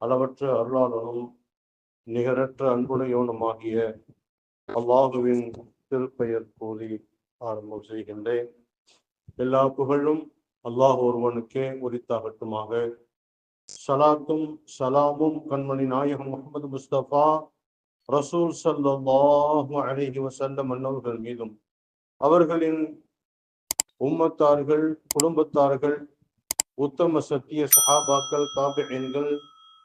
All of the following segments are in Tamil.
அளவற்ற அருளாளனும் நிகரற்ற அன்புடையவனுமாகிய அல்லாஹுவின் திருப்பெயர் கூறி ஆரம்பம் செய்கின்றேன். எல்லா புகழும் அல்லாஹ் ஒருவனுக்கே உரித்தாகட்டுமாக. சலாத்தும் சலாமும் கண்மணி நாயகம் முஹம்மது முஸ்தபா ரசூல் ஸல்லல்லாஹு அலைஹி வஸல்லம் அன்னவர்கள் மீதும் அவர்களின் உம்மத்தார்கள், குடும்பத்தார்கள், உத்தம சத்திய சஹாபாக்கள், தாபிஈன்கள்,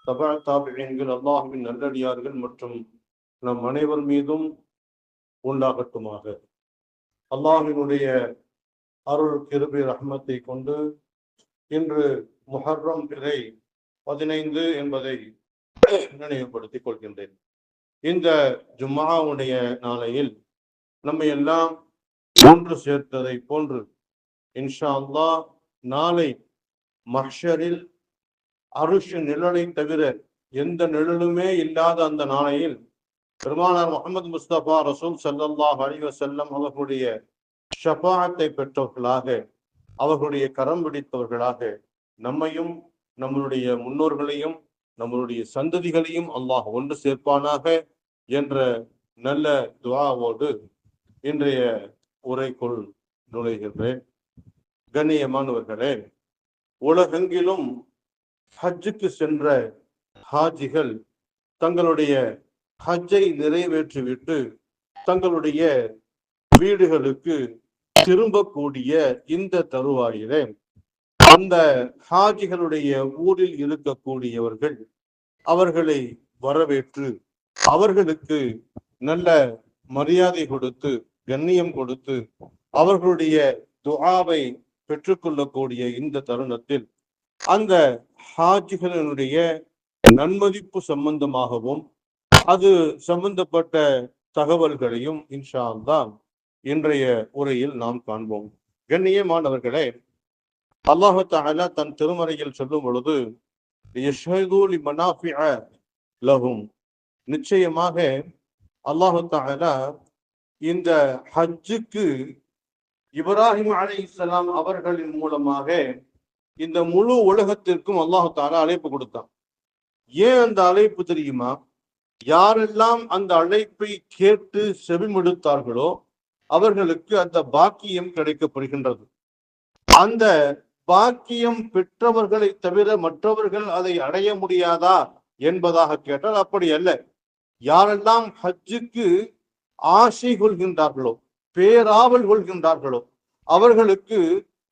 தபா தாபிஈன்கள், அல்லாஹுவின் நல்லடியார்கள் மற்றும் நம் அனைவர் மீதும் உண்டாகட்டுமாக. அல்லாஹினுடைய அருள் கிருபை ரஹ்மத்தை கொண்டு இன்று முஹர்ரம் பிறை 15 என்பதை நினைவுபடுத்திக் கொள்கின்றேன். இந்த ஜும்ஆவுடைய நாளையில் நம்மை எல்லாம் ஒன்று சேர்த்ததை போன்று இன்ஷா அல்லாஹ் நாளை மஹ்ஷரில் அருஷ் நிழலை தவிர எந்த நிழலுமே இல்லாத அந்த நாளையில் பெருமானார் முஹம்மது முஸ்தபா ரசூல் ஸல்லல்லாஹு அலைஹி வஸல்லம் அவர்களுடைய ஷஃபாஅத்தை பெற்றவர்களாக, அவர்களுடைய கரம் பிடித்தவர்களாக நம்மையும் நம்மளுடைய முன்னோர்களையும் நம்மளுடைய சந்ததிகளையும் அல்லாஹ் ஒன்று சேர்ப்பானாக என்ற நல்ல துஆவோடு இன்றைய உரைக்குள் நுழைகின்றேன். கண்ணியமானவர்களே, உலகெங்கிலும் ஹஜ்ஜுக்கு சென்ற ஹாஜிகள் தங்களுடைய ஹஜ்ஜை நிறைவேற்றிவிட்டு தங்களுடைய வீடுகளுக்கு திரும்பக்கூடிய இந்த தருவாயிலே அந்த ஹாஜிகளுடைய ஊரில் இருக்கக்கூடியவர்கள் அவர்களை வரவேற்று அவர்களுக்கு நல்ல மரியாதை கொடுத்து கண்ணியம் கொடுத்து அவர்களுடைய துஆவை பெற்றுக்கொள்ளக்கூடிய இந்த தருணத்தில் அந்த ஹாஜிகளினுடைய நன்மதிப்பு சம்பந்தமாகவும் அது சம்பந்தப்பட்ட தகவல்களையும் இன்ஷா அல்லாஹ் இன்றைய உரையில் நாம் காண்போம். கண்ணியமானவர்களே, அல்லாஹு தஆலா தன் திருமறையில் சொல்லும் பொழுது லஹும், நிச்சயமாக அல்லாஹு தஆலா இந்த ஹஜ்ஜுக்கு இப்ராஹிம் அலைஹிஸ்ஸலாம் அவர்களின் மூலமாக இந்த முழு உலகத்திற்கும் அல்லாஹு தஆலா அழைப்பு கொடுத்தான். ஏன் அந்த அழைப்பு தெரியுமா? யாரெல்லாம் அந்த அழைப்பை கேட்டு செவிமடுத்தார்களோ அவர்களுக்கு அந்த பாக்கியம் கிடைக்கப்படுகின்றது. அந்த பாக்கியம் பெற்றவர்களை தவிர மற்றவர்கள் அதை அடைய முடியாதா என்பதாக கேட்டால் அப்படி அல்ல. யாரெல்லாம் ஹஜ்ஜுக்கு ஆசை கொள்கின்றார்களோ, பேராவல் கொள்கின்றார்களோ அவர்களுக்கு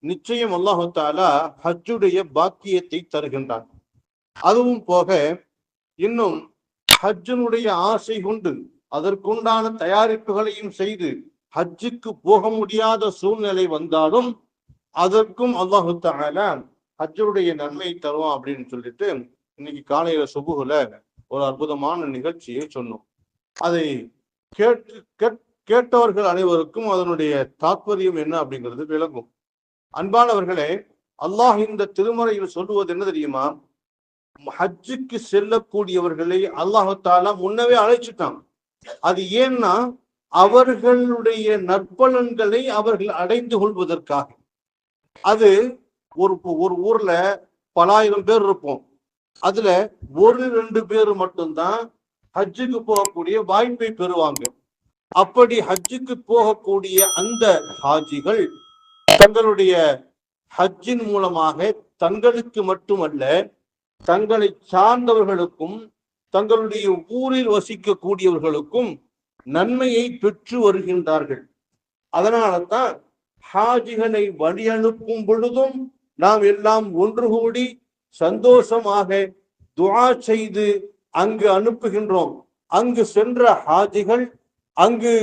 நிச்சயம் அல்லாஹு தஆலா ஹஜ்ஜுடைய பாக்கியத்தை தருகின்றான். அதுவும் போக இன்னும் ஹஜ்ஜினுடைய ஆசை கொண்டு அதற்குண்டான தயாரிப்புகளையும் செய்து ஹஜ்ஜுக்கு போக முடியாத சூழ்நிலை வந்தாலும் அதற்கும் அல்லாஹு தஆலா ஹஜ்ஜுடைய நன்மை தருவான் அப்படின்னு சொல்லிட்டு இன்னைக்கு காலையில சுபுகுல ஒரு அற்புதமான நிகழ்ச்சியை சொன்னோம். அதை கேட்டவர்கள் அனைவருக்கும் அதனுடைய தாற்பயம் என்ன அப்படிங்கிறது விளங்கும். அன்பானவர்களே, அல்லாஹ் இந்த திருமறையில் சொல்லுவது என்ன தெரியுமா? ஹஜ்ஜுக்கு செல்லக்கூடியவர்களை அல்லாஹு தஆலா முன்னவே அழைச்சிட்டான். அது ஏன்னா அவர்களுடைய நற்பலன்களை அவர்கள் அடைந்து கொள்வதற்காக. அது ஒரு ஊர்ல பலாயிரம் பேர் இருப்போம், அதுல 1-2 பேர் மட்டும்தான் ஹஜ்ஜுக்கு போகக்கூடிய வாய்ப்பை பெறுவாங்க. அப்படி ஹஜ்ஜுக்கு போகக்கூடிய அந்த ஹாஜிகள் தங்களுடைய ஹஜ்ஜின் மூலமாக தங்களுக்கு மட்டுமல்ல தங்களை சார்ந்தவர்களுக்கும் தங்களுடைய ஊரில் வசிக்கக்கூடியவர்களுக்கும் நன்மையை பெற்று வருகின்றார்கள். அதனால தான் ஹாஜிகளை வழி அனுப்பும் பொழுதும் நாம் எல்லாம் ஒன்று கூடி சந்தோஷமாக துஆ செய்து அங்கு அனுப்புகின்றோம். அங்கு சென்ற ஹாஜிகள் அங்கு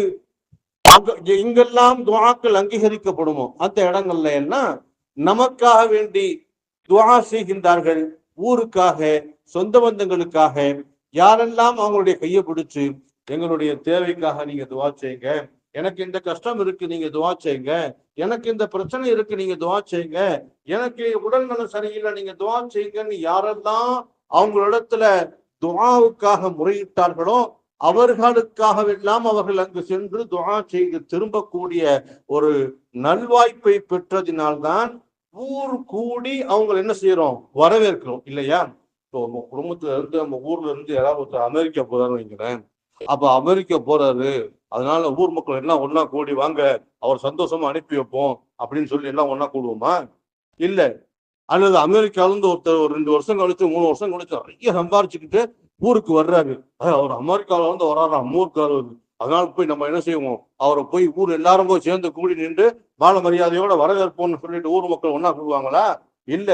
எங்கெல்லாம் துஆக்கள் அங்கீகரிக்கப்படுமோ அந்த இடங்கள்ல எல்லாம் நமக்காக வேண்டி துஆ செய்கின்றார்கள். ஊருக்காக, சொந்த பந்தங்களுக்காக, யாரெல்லாம் அவங்களுடைய கையை பிடிச்சு எங்களுடைய தேவைக்காக நீங்க துஆ செய்யுங்க, எனக்கு இந்த கஷ்டம் இருக்கு நீங்க துஆ செய்யுங்க, எனக்கு இந்த பிரச்சனை இருக்கு நீங்க துஆ செய்யுங்க, எனக்கு உடல் நலம் சரியில்லை நீங்க துஆ செய்யுங்கன்னு யாரெல்லாம் அவங்களிடத்துல துஆவுக்காக முறையிட்டார்களோ அவர்களுக்காகவெல்லாம் அவர்கள் அங்கு சென்று துஆ செய்து திரும்பக்கூடிய ஒரு நல்வாய்ப்பை பெற்றதினால்தான் ஊர் கூடி அவங்க என்ன செய்யறோம், வரவேற்கிறோம் இல்லையா? நம்ம குடும்பத்துல இருந்து நம்ம ஊர்ல இருந்து யாராவது ஒருத்தர் அமெரிக்கா போறாருன்னு வைக்கிறேன். அப்ப அமெரிக்கா போறாரு, அதனால ஊர் மக்கள் எல்லாம் ஒன்னா கூடி வாங்க, அவர் சந்தோஷமா அனுப்பி வைப்போம் அப்படின்னு சொல்லி எல்லாம் ஒன்னா கூடுவோமா? இல்ல. அல்லது அமெரிக்கால இருந்து ஒருத்தர் ஒரு 2 வருஷம் கழிச்சு 3 வருஷம் கழிச்சு நிறைய சம்பாரிச்சுக்கிட்டு ஊருக்கு வர்றாரு. அவர் அமெரிக்கால இருந்து வர்றாரு, நம்ம ஊருக்கு. அதனால போய் நம்ம என்ன செய்வோம், அவரை போய் ஊர் எல்லாரும் போய் சேர்ந்து கூடி நின்று பால மரியாதையோட வரவேற்போம்னு சொல்லிட்டு ஊர் மக்கள் ஒன்னா கூடுவாங்களா? இல்ல.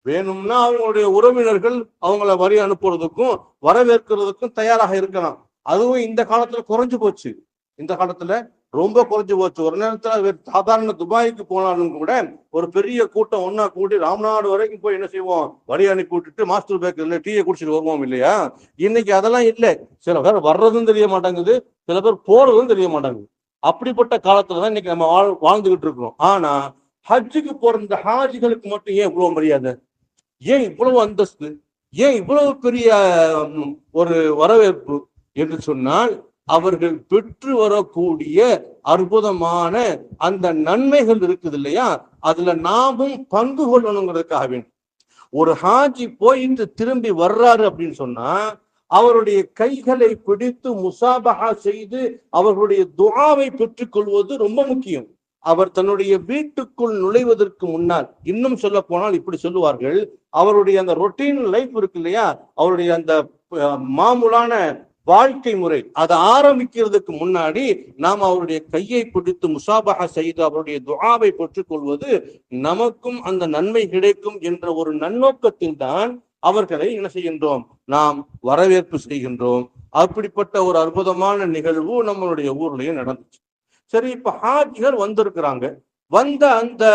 வேணும்னா அவங்களுடைய உறவினர்கள் அவங்கள வரி அனுப்புறதுக்கும் வரவேற்கிறதுக்கும் தயாராக இருக்கலாம். அதுவும் இந்த காலத்துல குறைஞ்சு போச்சு. இந்த காலத்துல ரொம்ப குறைஞ்சு போச்சு. ஒரு நேரத்துல சாதாரண துபாய்க்கு போனாலும் கூட ஒரு பெரிய கூட்டம் ஒன்னா கூட்டி ராம்நாடு வரைக்கும் போய் என்ன செய்வோம், வரி அனுப்பி விட்டுட்டு மாஸ்டர் பேக்கர்ல டீயை குடிச்சிட்டு வருவோம் இல்லையா? இன்னைக்கு அதெல்லாம் இல்லை. சில பேர் வர்றதும் தெரிய மாட்டாங்குது, சில பேர் போறதும் தெரிய மாட்டாங்குது. அப்படிப்பட்ட காலத்துலதான் இன்னைக்கு நம்ம வாழ்ந்துகிட்டு இருக்கிறோம். ஆனா ஹஜ்ஜுக்கு போற இந்த ஹாஜிகளுக்கு மட்டும் ஏன் இவ்வளவு மரியாதை, ஏன் இவ்வளவு அந்தஸ்து, ஏன் இவ்வளவு பெரிய ஒரு வரவேற்பு என்று சொன்னால், அவர்கள் பெற்று வரக்கூடிய அற்புதமான அந்த நன்மைகள் இருக்குது இல்லையா, அதுல நாமும் பங்கு கொள்ளணுங்கிறதுக்காக வேண்டும். ஒரு ஹாஜி போயிட்டு திரும்பி வர்றாரு அப்படின்னு சொன்னா, அவருடைய கைகளை பிடித்து முசாபஹா செய்து அவர்களுடைய துஆவை பெற்றுக் கொள்வது ரொம்ப முக்கியம். அவர் தன்னுடைய வீட்டுக்குள் நுழைவதற்கு முன்னால், இன்னும் சொல்ல போனால் இப்படி சொல்லுவார்கள், அவருடைய அந்த ரொட்டீன் லைஃப் இருக்கு இல்லையா, அவருடைய அந்த மாமூலான வாழ்க்கை முறை, அதை ஆரம்பிக்கிறதுக்கு முன்னாடி நாம் அவருடைய கையை பிடித்து முசாபஹா செய்து அவருடைய துஆவை பெற்றுக் கொள்வது நமக்கும் அந்த நன்மை கிடைக்கும் என்ற ஒரு நன்னோக்கத்தில் தான் அவர்களை என்ன செய்கின்றோம், நாம் வரவேற்பு செய்கின்றோம். அப்படிப்பட்ட ஒரு அற்புதமான நிகழ்வு நம்மளுடைய ஊர்லயும் நடந்துச்சு. சரி, இப்ப ஹாஜிகள் வந்திருக்கிறாங்க. வந்த அந்த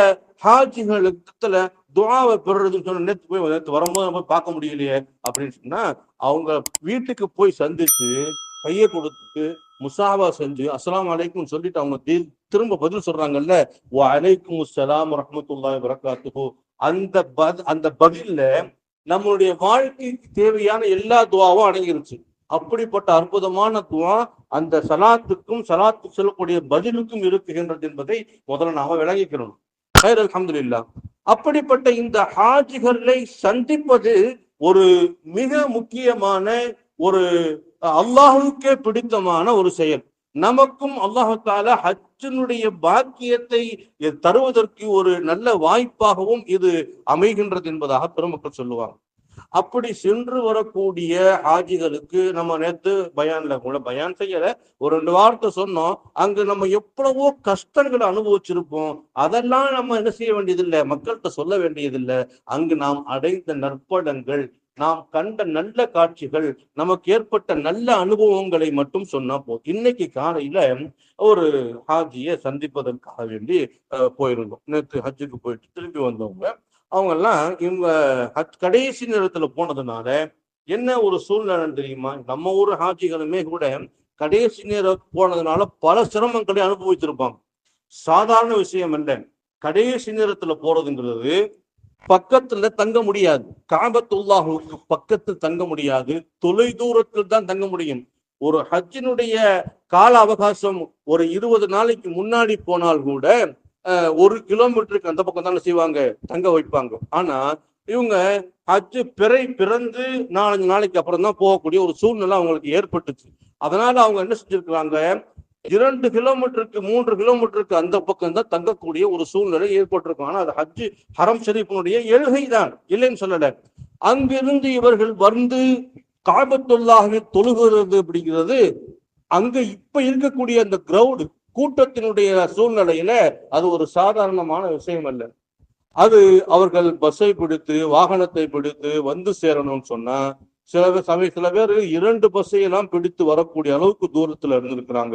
ஹாஜிகளுக்குல துஆவை பெறுறதுன்னு சொன்ன, நேற்று வரும்போது நம்ம பார்க்க முடியலையே அப்படின்னு சொன்னா, அவங்க வீட்டுக்கு போய் சந்திச்சு கையை கொடுத்து முசாவா செஞ்சு அஸ்ஸலாமு அலைக்கும் சொல்லிட்டு அவங்க திரும்ப பதில் சொல்றாங்கல்ல, வ அலைக்கும் அஸ்ஸலாம் வரஹ்மத்துல்லாஹி வபரகாத்துஹு, அந்த பதில்ல நம்மளுடைய வாழ்க்கைக்கு தேவையான எல்லா துஆவும் அடங்கிருச்சு. அப்படிப்பட்ட அற்புதமான துஆ அந்த சலாத்துக்கும் சலாத்து சொல்லக்கூடிய பதிலுக்கும் இருக்குகின்றது என்பதை முதல்ல நாம விளங்கிக்கிறோம். ஹைர் அல்ஹம்துலில்லாஹ். அப்படிப்பட்ட இந்த ஹாஜிகளை சந்திப்பது ஒரு மிக முக்கியமான ஒரு அல்லாஹுக்கே பிடித்தமான ஒரு செயல். நமக்கும் அல்லாஹு தஆலா ஹஜ்ஜினுடைய பாக்கியத்தை தருவதற்கு ஒரு நல்ல வாய்ப்பாகவும் இது அமைகின்றது என்பதாக பெருமக்கள் சொல்லுவாங்க. அப்படி சென்று வரக்கூடிய ஹாஜிகளுக்கு நம்ம நேற்று பயான்ல கூட பயான் செய்யல, ஒரு 2 வார்த்தை சொன்னோம். அங்கு நம்ம எவ்வளவோ கஷ்டங்களை அனுபவிச்சிருப்போம். அதெல்லாம் நம்ம என்ன செய்ய வேண்டியதில்லை, மக்கள்கிட்ட சொல்ல வேண்டியதில்லை. அங்கு நாம் அடைந்த நற்படங்கள், நாம் கண்ட நல்ல காட்சிகள், நமக்கு ஏற்பட்ட நல்ல அனுபவங்களை மட்டும் சொன்னா போதும். இன்னைக்கு காலையில ஒரு ஹாஜியை சந்திப்பதற்காக வேண்டி போயிருந்தோம். நேற்று ஹஜ்ஜுக்கு போயிட்டு திரும்பி வந்தவங்க அவங்க எல்லாம் இவங்க கடைசி நேரத்துல போனதுனால என்ன ஒரு சூழ்நிலை தெரியுமா, நம்ம ஊர் ஹாஜிகளுமே கூட கடைசி நேரம் போனதுனால பல சிரமங்களை அனுபவிச்சிருப்பாங்க. சாதாரண விஷயம் இல்லை. கடைசி நேரத்துல போறதுங்கிறது பக்கத்துல தங்க முடியாது, காபத்துல்லாஹுக்கு பக்கத்தில் தங்க முடியாது, தொலை தூரத்தில் தான் தங்க முடியும். ஒரு ஹஜ்ஜினுடைய கால அவகாசம் ஒரு 20 நாளைக்கு முன்னாடி போனால் கூட 1 கிலோமீட்டருக்கு அந்த பக்கம் தானே செய்வாங்க, தங்க வைப்பாங்க. ஆனா இவங்க ஹஜ்ஜு பிறந்து 4 நாளைக்கு அப்புறம் தான் போகக்கூடிய ஒரு சூழ்நிலை அவங்களுக்கு ஏற்பட்டுச்சு. அதனால அவங்க என்ன செஞ்சிருக்கிறாங்க, 2 கிலோமீட்டருக்கு 3 கிலோமீட்டருக்கு அந்த பக்கம் தான் தங்கக்கூடிய ஒரு சூழ்நிலை ஏற்பட்டிருக்கும். ஆனா அது ஹஜ்ஜு ஹரம் ஷரீஃபினுடைய எழுகை தான், இல்லைன்னு சொல்லல. அங்கிருந்து இவர்கள் வந்து காபத்துல்லாஹ்வை தொழுகிறது அப்படிங்கிறது அங்க இப்ப இருக்கக்கூடிய அந்த கிரௌடு கூட்டத்தினுடைய சூழ்நிலையில அது ஒரு சாதாரணமான விஷயம் அல்ல. அது அவர்கள் பஸ்ஸை பிடித்து வாகனத்தை பிடித்து வந்து சேரணும்னு சொன்னா சில பேர் 2 பஸ்ஸை எல்லாம் பிடித்து வரக்கூடிய அளவுக்கு தூரத்துல இருந்திருக்கிறாங்க.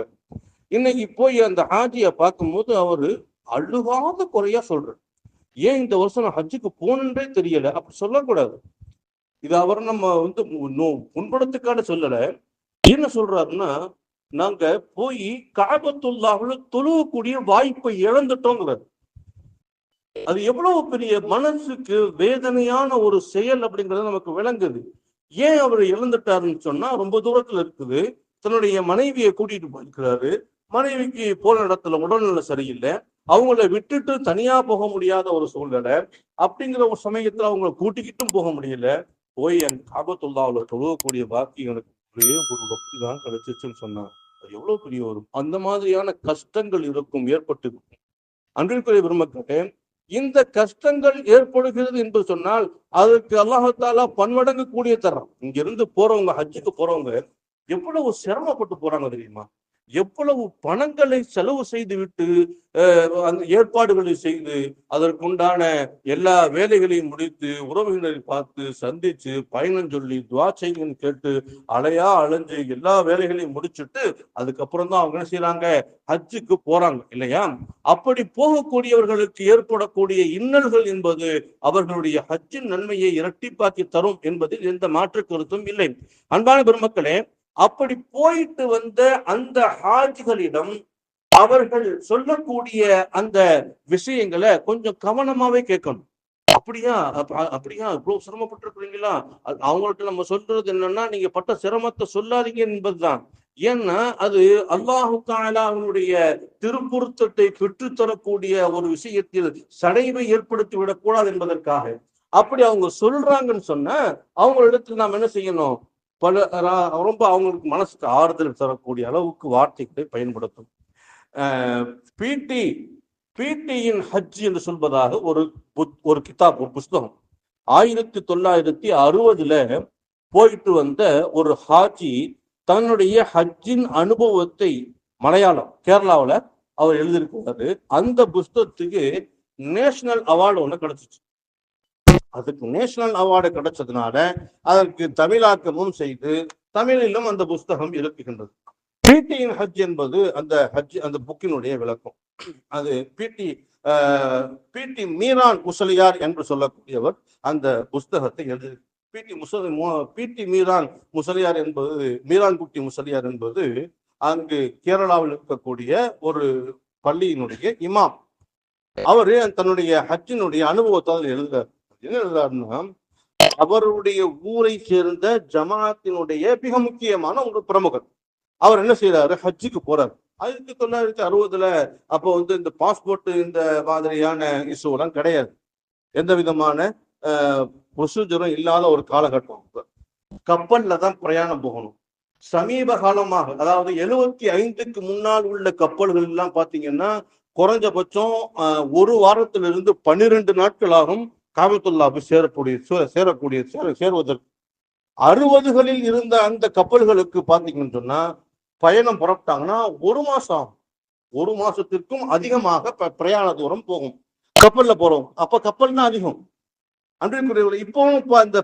இன்னைக்கு போய் அந்த ஹாஜியை பார்க்கும்போது அவரு அழுகாத குறையா சொல்றாரு, ஏன் இந்த வருஷம் நான் ஹஜ்ஜுக்கு போனே தெரியல. அப்படி சொல்லக்கூடாது. இது அவர் நம்ம வந்து முன்படத்துக்கான சொல்லல. என்ன சொல்றாருன்னா, நாங்க போய் காபத்துல்லாஹ்வுல தொழுவக்கூடிய வாய்ப்பை இழந்துட்டோங்கிறார். அது எவ்வளவு பெரிய மனசுக்கு வேதனையான ஒரு செயல் அப்படிங்கிறது நமக்கு விளங்குது. ஏன் அவர் இழந்துட்டாருன்னு சொன்னா, ரொம்ப தூரத்துல இருக்குது, தன்னுடைய மனைவியை கூட்டிட்டு போயிருக்கிறாரு. மனைவிக்கு போன இடத்துல உடல்நிலை சரியில்லை, அவங்கள விட்டுட்டு தனியா போக முடியாத ஒரு சூழ்நிலை. அப்படிங்கிற ஒரு சமயத்துல அவங்களை கூட்டிக்கிட்டும் போக முடியல. போய் அந்த காபத்துல்லாவுல தொழுவக்கூடிய பாக்கி எனக்கு ஒரே ஒரு வக்தி தான் கிடைச்சிச்சுன்னு சொன்னான். அது எவ்வளவு பெரிய வரும். அந்த மாதிரியான கஷ்டங்கள் இருக்கும், ஏற்பட்டு. அன்பிற்குரிய பெருமக்களே, இந்த கஷ்டங்கள் ஏற்படுகிறது என்று சொன்னால் அதற்கு அல்லாஹாலா பன்மடங்கு கூடிய தர்றான். இங்கிருந்து போறவங்க, ஹஜ்ஜுக்கு போறவங்க எவ்வளவு சிரமப்பட்டு போறாங்க தெரியுமா? எவ்வளவு பணங்களை செலவு செய்து விட்டு அந்த ஏற்பாடுகளை செய்து அதற்குண்டான எல்லா வேலைகளையும் முடித்து உறவினரை பார்த்து சந்திச்சு பயணம் சொல்லி துவா செய்யுன்னு கேட்டு அலையா அலைஞ்சு எல்லா வேலைகளையும் முடிச்சுட்டு அதுக்கப்புறம் தான் அவங்க என்ன செய்யறாங்க, ஹஜ்ஜுக்கு போறாங்க இல்லையா? அப்படி போகக்கூடியவர்களுக்கு ஏற்படக்கூடிய இன்னல்கள் என்பது அவர்களுடைய ஹஜ்ஜின் நன்மையை இரட்டிப்பாக்கி தரும் என்பதில் எந்த மாற்று கருத்தும் இல்லை. அன்பான பெருமக்களே, அப்படி போயிட்டு வந்த அந்த ஹாஜிகளிடம் அவர்கள் சொல்லக்கூடிய அந்த விஷயங்களை கொஞ்சம் கவனமாவே கேட்கணும். அப்படியா அப்படியா இவ்வளவு சிரமப்பட்டிருக்கிறீங்களா? அவங்கள்ட்ட நம்ம சொல்றது என்னன்னா, நீங்க பட்ட சிரமத்தை சொல்லாதீங்க என்பதுதான். ஏன்னா அது அல்லாஹு தஆலா அவனுடைய திருப்பொருத்தத்தை பெற்றுத்தரக்கூடிய ஒரு விஷயத்தில் சடைவை ஏற்படுத்தி விடக்கூடாது என்பதற்காக அப்படி அவங்க சொல்றாங்கன்னு சொன்னா அவங்களிடத்தில் நாம் என்ன செய்யணும்? ரொம்ப அவங்களுக்கு மனசுக்கு ஆறுதல் தரக்கூடிய அளவுக்கு வார்த்தைகளை பயன்படுத்தும். பிடியின் ஹஜ் என்று சொல்வதாக ஒரு கிதாப், ஒரு புஸ்தகம் 1960 போயிட்டு வந்த ஒரு ஹாஜி தன்னுடைய ஹஜ்ஜின் அனுபவத்தை மலையாளம் கேரளாவில் அவர் எழுதியிருக்கிறாரு. அந்த புஸ்தகத்துக்கு நேஷனல் அவார்டு ஒன்று கிடைச்சிச்சு. அதுக்கு நேஷனல் அவார்டு கிடைச்சதுனால அதற்கு தமிழாக்கமும் செய்து தமிழிலும் அந்த புஸ்தகம் இருக்குகின்றது. பிடியின் ஹஜ் என்பது அந்த ஹஜ், அந்த புக்கினுடைய விளக்கம். அது பிடி மீரான் முசலியார் என்று சொல்லக்கூடியவர் அந்த புஸ்தகத்தை எழுதி. பிடி மீரான் முசலியார் என்பது, மீரான் குட்டி முசலியார் என்பது அங்கு கேரளாவில் இருக்கக்கூடிய ஒரு பள்ளியினுடைய இமாம். அவரு தன்னுடைய ஹஜ்ஜினுடைய அனுபவத்தை அதில் எழுதுறார். என்ன எழுதுறாருன்னா, அவருடைய ஊரை சேர்ந்த ஜமாத்தினுடைய மிக முக்கியமான ஒரு பிரமுகர். அவர் என்ன செய்யறாரு, ஹஜ்ஜுக்கு போறாரு. 1960 அப்போ இந்த பாஸ்போர்ட் இந்த மாதிரியான இஷ்யூ எல்லாம் கிடையாது. எந்த விதமான ப்ரொசீஜரும் இல்லாத ஒரு காலகட்டம். கப்பல்ல தான் பிரயாணம் போகணும். சமீப காலமாக, அதாவது 75க்கு முன்னால் உள்ள கப்பல்கள் எல்லாம் பாத்தீங்கன்னா குறைஞ்சபட்சம் ஒரு வாரத்திலிருந்து 12 நாட்களாகும் காபத்துல்லாஹ் சேருவதற்கு. 60களில் இருந்த அந்த கப்பல்களுக்கு பாத்தீங்கன்னு சொன்னா பயணம் புறப்பட்டாங்கன்னா ஒரு மாசத்திற்கும் அதிகமாக பிரயாண தூரம் போகும் கப்பல்ல போறோம். அப்ப கப்பல்னா அதிகம். அன்றைக்குரியவர்கள் இப்போ இந்த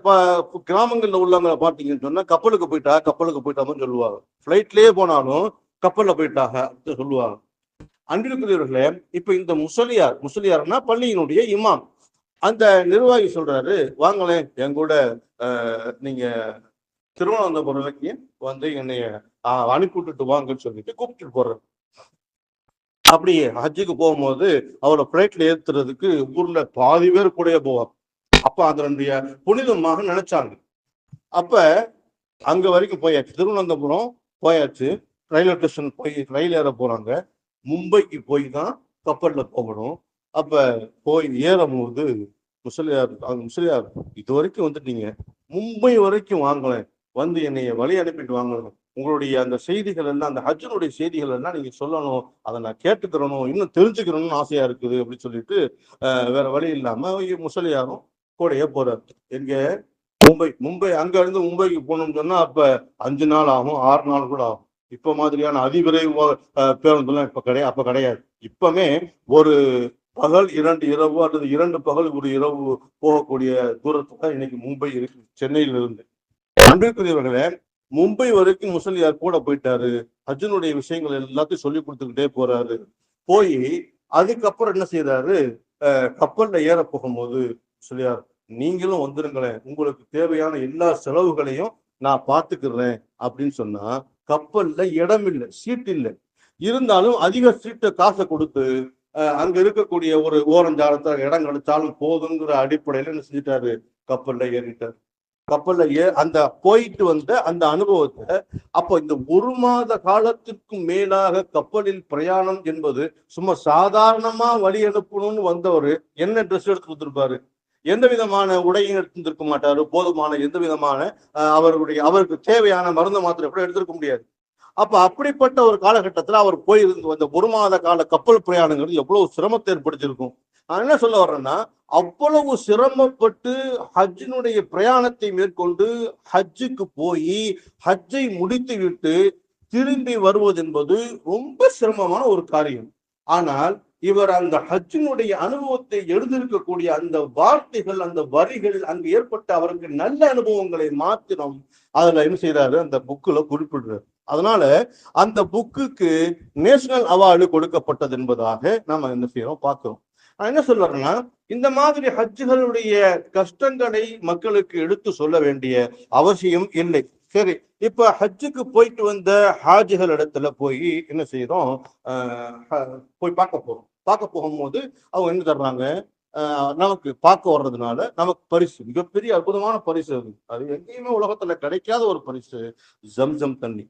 கிராமங்கள்ல உள்ளவங்களை பாத்தீங்கன்னு சொன்னா கப்பலுக்கு போயிட்டாங்கன்னு சொல்லுவாங்க. பிளைட்லயே போனாலும் கப்பல்ல போயிட்டாங்க சொல்லுவாங்க. அன்றைக்குரியவர்களே, இப்ப இந்த முசலியார்னா பள்ளியினுடைய இமாம், அந்த நிர்வாகி சொல்றாரு, வாங்களேன் என் கூட நீங்க திருவனந்தபுரம் என்னைய அனுப்பி விட்டுட்டு வாங்கன்னு சொல்லிட்டு கூப்பிட்டு போறாரு. அப்படியே ஹஜ்ஜுக்கு போகும்போது அவரை பிளைட்ல ஏத்துறதுக்கு ஊர்ல பாதி பேர் கூட போவார். அப்ப அதனுடைய புனிதமாக நினைச்சாங்க. அப்ப அங்க வரைக்கும் போயாச்சு, திருவனந்தபுரம் போயாச்சு, ரயில்வே ஸ்டேஷன் போய் ரயில் ஏற போறாங்க. மும்பைக்கு போய் தான் கப்பல்ல போகணும். அப்ப போய் ஏறும் போது முசலியார் இது வரைக்கும் வந்துட்டீங்க, மும்பை வரைக்கும் வாங்கலேன், என்னைய வழி அனுப்பிட்டு வாங்கணும். உங்களுடைய அந்த செய்திகள் எல்லாம், அந்த ஹஜ்ஜனுடைய செய்திகள் எல்லாம் நீங்க சொல்லணும், அதை நான் கேட்டுக்கிறணும், இன்னும் தெரிஞ்சுக்கிறணும்னு ஆசையா இருக்குது அப்படின்னு சொல்லிட்டு வேற வழி இல்லாம முசலியாரும் கூடயே போறாரு. எங்க மும்பை அங்க இருந்து மும்பைக்கு போகணும்னு சொன்னா அப்ப 5 நாள் ஆகும், 6 நாள் கூட ஆகும். இப்ப மாதிரியான அதிவிரைவு பேருந்துலாம் அப்ப கிடையாது. இப்பமே ஒரு பகல் 2 இரவு அல்லது 2 பகல் 1 இரவு போகக்கூடிய தூரத்துல இன்னைக்கு மும்பை இருக்கு, சென்னையில இருந்து. அன்பிற்குரியவர்களே, மும்பை வரைக்கும் முசலியார் கூட போயிட்டாரு. ஹஜ்ஜனுடைய விஷயங்கள் எல்லாத்தையும் சொல்லி கொடுத்துக்கிட்டே போறாரு. போய் அதுக்கப்புறம் என்ன செய்யறாரு, கப்பல்ல ஏற போகும்போது முசலியார், நீங்களும் வந்துருங்களேன், உங்களுக்கு தேவையான எல்லா செலவுகளையும் நான் பார்த்துக்கிறேன் அப்படின்னு சொன்னா, கப்பல்ல இடம் இல்லை, சீட் இல்லை. இருந்தாலும் அதிக சீட்டை காசை கொடுத்து அங்க இருக்கக்கூடிய ஒரு ஓரஞ்சாலத்துல இடம் கிடைச்சாலும் போதுங்கிற அடிப்படையில என்ன செஞ்சிட்டாரு, கப்பல்ல ஏறிட்டார். கப்பல்ல அந்த போயிட்டு வந்த அந்த அனுபவத்தை, அப்போ இந்த 1 மாத காலத்திற்கும் மேலாக கப்பலில் பிரயாணம் என்பது சும்மா சாதாரணமா வழி அனுப்பணும்னு வந்தவர் என்ன ட்ரெஸ் எடுத்து கொடுத்துருப்பாரு, எந்த விதமான உடையும் எடுத்திருக்க மாட்டாரு, போதுமான எந்த விதமான அவருக்கு தேவையான மருந்து மாத்திரை கூட எடுத்திருக்க முடியாது. அப்ப அப்படிப்பட்ட ஒரு காலகட்டத்துல அவர் போயிருந்து வந்த 1 மாத கால கப்பல் பிரயாணங்கிறது எவ்வளவு சிரமத்தை ஏற்படுத்தியிருக்கும். நான் என்ன சொல்ல வர்றேன்னா, அவ்வளவு சிரமப்பட்டு ஹஜ்ஜினுடைய பிரயாணத்தை மேற்கொண்டு ஹஜ்ஜுக்கு போய் ஹஜ்ஜை முடித்து விட்டு திரும்பி வருவது என்பது ரொம்ப சிரமமான ஒரு காரியம். ஆனால் இவர் அந்த ஹஜ்ஜினுடைய அனுபவத்தை எழுதியிருக்கக்கூடிய அந்த வார்த்தைகள், அந்த வரிகள், அங்கு ஏற்பட்ட அவருக்கு நல்ல அனுபவங்களை மாத்திரம் அதுல என்ன செய்யறாரு, அந்த புக்குல குறிப்பிடுறாரு. அதனால அந்த புக்குக்கு நேஷனல் அவார்டு கொடுக்கப்பட்டது என்பதாக நாம என்ன செய்யறோம் பார்க்கிறோம். நான் என்ன சொல்றேன்னா, இந்த மாதிரி ஹஜ்ஜுகளுடைய கஷ்டங்களை மக்களுக்கு எடுத்து சொல்ல வேண்டிய அவசியம் இல்லை. சரி, இப்ப ஹஜ்ஜுக்கு போயிட்டு வந்த ஹாஜிகள் இடத்துல போய் என்ன செய்யறோம், போய் பார்க்க போகும்போது அவங்க என்ன தர்றாங்க, நமக்கு பார்க்க வர்றதுனால நமக்கு பரிசு, மிகப்பெரிய அற்புதமான பரிசு. அது எங்கேயுமே உலகத்துல கிடைக்காத ஒரு பரிசு, ஜம்சம் தண்ணி.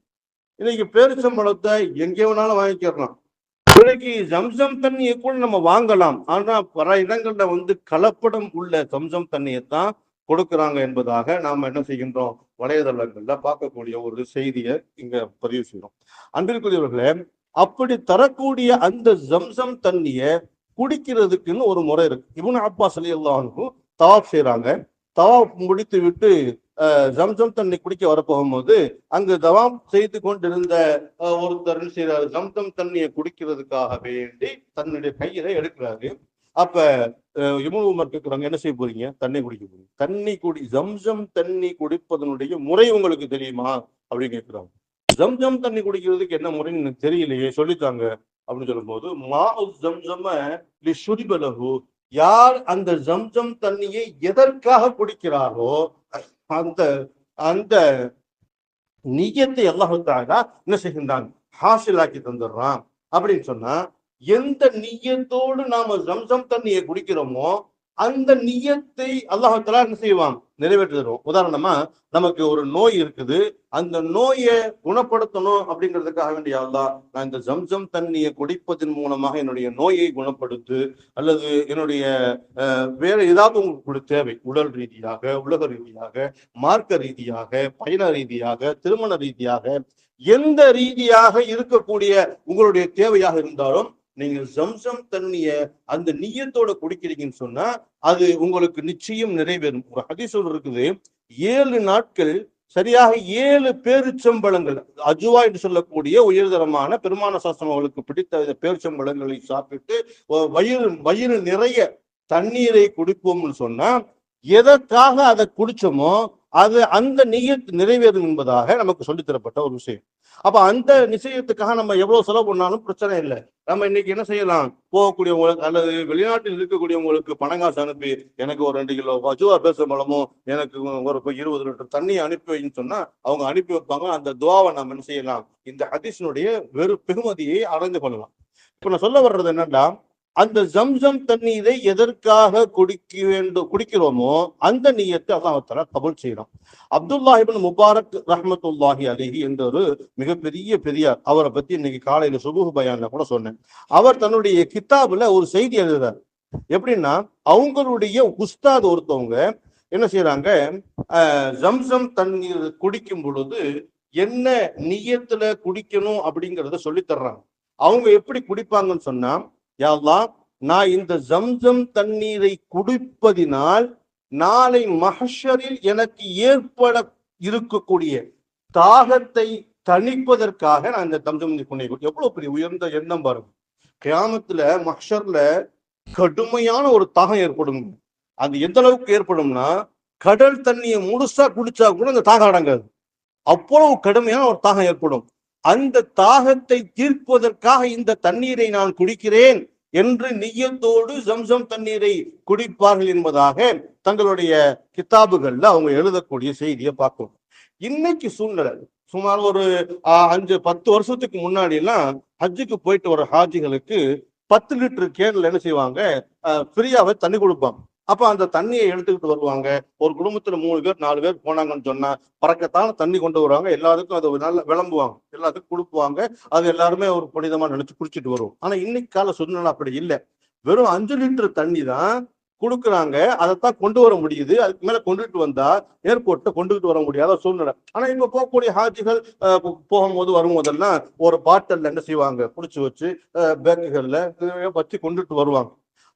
இன்னைக்கு பேரிச்சம்பழத்தை எங்கே வேணாலும் வாங்கிக்கிறலாம். இன்னைக்கு ஜம்சம் தண்ணியை கூட நம்ம வாங்கலாம். ஆனா பல இடங்கள்ல கலப்படம் உள்ள ஜம்சம் தண்ணியைத்தான் கொடுக்குறாங்க என்பதாக நாம என்ன செய்கின்றோம், வலைதளங்கள்ல பார்க்கக்கூடிய ஒரு செய்தியை இங்க பதிவு செய்யறோம். அன்பிற்குரியவர்களே, அப்படி தரக்கூடிய அந்த ஜம்சம் தண்ணிய குடிக்கிறதுக்குன்னு ஒரு முறை இருக்கு. இப்னு அப்பாஸ் ரலியல்லாஹு அன்ஹு தவாப் செய்யறாங்க. தவாப் முடித்து விட்டு ஜம்சம் தண்ணி குடிக்க வரப்போகும்போது அங்கு தவாப் செய்து கொண்டிருந்த ஒருத்தர் செய்யறாரு, ஜம்சம் தண்ணியை குடிக்கிறதுக்காக வேண்டி தன்னுடைய கையில எடுக்கிறாரு. அப்ப இப்னு உமர் கேட்கிறாங்க, என்ன செய்ய போறீங்க? தண்ணி குடிக்க போறீங்க. ஜம்சம் தண்ணி குடிப்பதனுடைய முறை உங்களுக்கு தெரியுமா அப்படின்னு கேட்கிறாங்க. ஜம்சம் தண்ணி குடிக்கிறதுக்கு என்ன முறைன்னு எனக்கு தெரியலையே, சொல்லித்தாங்க அப்படின்னு சொல்லும்போது, யார் அந்த ஜம்சம் தண்ணியை எதற்காக குடிக்கிறாரோ அந்த அந்த நியத்தை அல்லாஹ் தஆலா என்ன செய்கின்றான், ஹாசிலாக்கி தந்துடுறான். அப்படின்னு சொன்னா, எந்த நியத்தோடு நாம ஜம்சம் தண்ணியை குடிக்கிறோமோ அந்த நியத்தை அல்லாஹ் தஆலா என்ன செய்வான், நிறைவேற்றி தருவோம். உதாரணமா, நமக்கு ஒரு நோய் இருக்குது, அந்த நோயை குணப்படுத்தணும் அப்படிங்கிறதுக்காக வேண்டிய அல்லாஹ், நான் இந்த ஜம்சம் தண்ணியை குடிப்பதன் மூலமாக என்னுடைய நோயை குணப்படுத்து, அல்லது என்னுடைய வேற ஏதாவது உங்களுக்கு தேவை, உடல் ரீதியாக, உலக ரீதியாக, மார்க்க ரீதியாக, பயண ரீதியாக, திருமண ரீதியாக, எந்த ரீதியாக இருக்கக்கூடிய உங்களுடைய தேவையாக இருந்தாலும் நீங்க ஜம்சம் தண்ணிய அந்த நியத்தோட குடிக்கிறீங்கன்னு சொன்னா அது உங்களுக்கு நிச்சயம் நிறைவேறும். ஒரு ஹதீஸ் இருக்குது, 7 நாட்கள் சரியாக 7 பேரிச்சம்பழங்கள், அஜுவா என்று சொல்லக்கூடிய உயர்தரமான பெருமான சாஸ்திரம் அவர்களுக்கு பிடித்த பேரிச்சம்பழங்களை சாப்பிட்டு வயிறு நிறைய தண்ணீரை குடிப்போம்னு சொன்னா, எதற்காக அதை குடிச்சோமோ அது அந்த நியத் நிறைவேறும் என்பதாக நமக்கு சொல்லித்தரப்பட்ட ஒரு விஷயம். அப்ப அந்த நிச்சயத்துக்காக நம்ம எவ்வளவு செலவு பண்ணாலும் பிரச்சனை இல்லை. நம்ம இன்னைக்கு என்ன செய்யலாம், போகக்கூடியவங்களுக்கு அல்லது வெளிநாட்டில் இருக்கக்கூடியவங்களுக்கு பணங்காசு அனுப்பி எனக்கு ஒரு 2 கிலோ அஜுவா பேரிச்சம்பழமும் எனக்கு ஒரு 20 லிட்டர் தண்ணி அனுப்பி வைன்னு சொன்னா அவங்க அனுப்பி வைப்பாங்க. அந்த துவாவை நம்ம என்ன செய்யலாம், இந்த ஹதீஸினுடைய பெருமதியை அறிந்து கொள்ளலாம். இப்ப நான் சொல்ல வர்றது என்னன்னா, அந்த ஜம்சம் தண்ணீரை எதற்காக குடிக்கிறோமோ அந்த நியத்தை அல்லாஹ் தஆலா கபூல் செய்யலாம். அப்துல்லாஹ் இப்னு முபாரக் ரஹ்மத்துல்லாஹி அலைஹி என்ற ஒரு மிகப்பெரிய பெரியார், அவரை பத்தி இன்னைக்கு காலையில சுபுஹ் பயான்ல கூட சொன்னேன். அவர் தன்னுடைய கிதாபுல ஒரு செய்தி எழுதுறார். எப்படின்னா, அவங்களுடைய உஸ்தாத் ஒருத்தவங்க என்ன செய்யறாங்க, ஜம்சம் தண்ணீர் குடிக்கும் பொழுது என்ன நியத்துல குடிக்கணும் அப்படிங்கிறத சொல்லி தர்றாங்க. அவங்க எப்படி குடிப்பாங்கன்னு சொன்னா, யா அல்லாஹ், நான் இந்த ஜம்சம் தண்ணீரை குடிப்பதினால் நாளை மஹ்ஷரில் எனக்கு ஏற்பட இருக்கக்கூடிய தாகத்தை தணிப்பதற்காக நான் இந்த ஜம்சம் தண்ணீர். எவ்வளவு பெரிய உயர்ந்த எண்ணம் பாருங்க. கியாமத்துல மஹ்ஷர்ல கடுமையான ஒரு தாகம் ஏற்படும். அது எந்த அளவுக்கு ஏற்படும்னா, கடல் தண்ணியை முழுசா குடிச்சா கூட அந்த தாகம் அடங்காது. அவ்வளவு கடுமையான ஒரு தாகம் ஏற்படும். அந்த தாகத்தை தீர்ப்பதற்காக இந்த தண்ணீரை நான் குடிக்கிறேன் என்று நியத்தோடு ஜம்சம் தண்ணீரை குடிப்பார்கள் என்பதாக தங்களுடைய கிதாபுகள்ல அவங்க எழுதக்கூடிய செய்தியை பார்க்கணும். இன்னைக்கு சூழ்நிலை சுமார் ஒரு 5-10 வருஷத்துக்கு முன்னாடி எல்லாம் ஹஜ்ஜுக்கு போயிட்டு வர ஹாஜிகளுக்கு 10 லிட்டர் கேன்ல என்ன செய்வாங்க, ஃப்ரீயாவே தண்ணி கொடுப்பாங்க. அப்ப அந்த தண்ணியை எடுத்துக்கிட்டு வருவாங்க. ஒரு குடும்பத்துல 3 பேர் 4 பேர் போனாங்கன்னு சொன்னா பறக்கத்தான தண்ணி கொண்டு வருவாங்க. எல்லாத்துக்கும் அதை நல்லா விளம்புவாங்க, எல்லாத்துக்கும் கொடுப்புவாங்க. அது எல்லாருமே ஒரு புனிதமா நினைச்சு குடிச்சிட்டு வருவோம். ஆனா இன்னைக்கு கால சூழ்நிலை அப்படி இல்லை. வெறும் 5 லிட்டர் தண்ணி தான் கொடுக்குறாங்க, அதைத்தான் கொண்டு வர முடியுது. அதுக்கு மேல கொண்டுட்டு வந்தா ஏர்போர்ட்டை கொண்டுகிட்டு வர முடியாத சூழ்நிலை. ஆனா இங்க போகக்கூடிய ஹாஜிகள் போகும்போது வரும்போதெல்லாம் ஒரு பாட்டில் என்ன செய்வாங்க, புடிச்சு வச்சு பேக்குகள்ல வச்சு கொண்டுட்டு வருவாங்க.